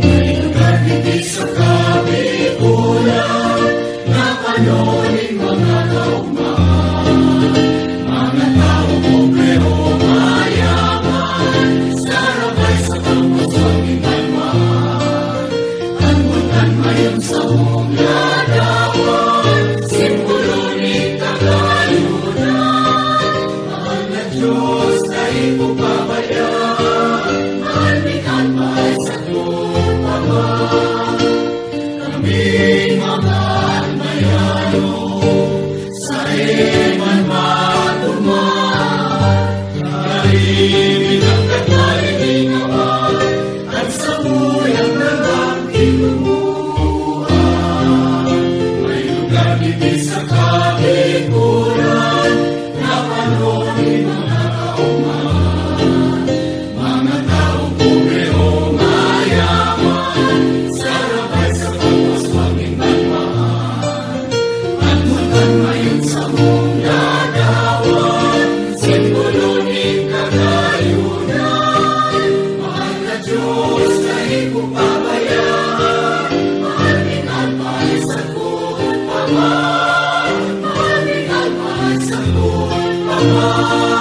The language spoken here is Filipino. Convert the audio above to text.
May lugar hindi sa kabikulan na kanoning mga kaugmaan. Mga tao pobrero mayaman, sarabay sa kampaswang imanman. Ang butan ngayon sa buong larawan, simbolo ni kagayunan. Mahal na Diyos na ipupabayaan, almikan may sa tupaman. Kaming mga almayano, sa iman matuman. Kaibig ang katalingawan, at sa buyang nalang kinubuhan. May lugar hindi sa kabikulan na kanoning mga kauman. Mga taong pobrero mayaman, sarabay sa pagpaswang imanman. At mutan ngayon sa buong larawan, simbolo ni kagayunan. Mahal na Diyos na ipupabayaan, mahalmingan pa'y sagot paman. Mahalmingan pa'y sagot paman.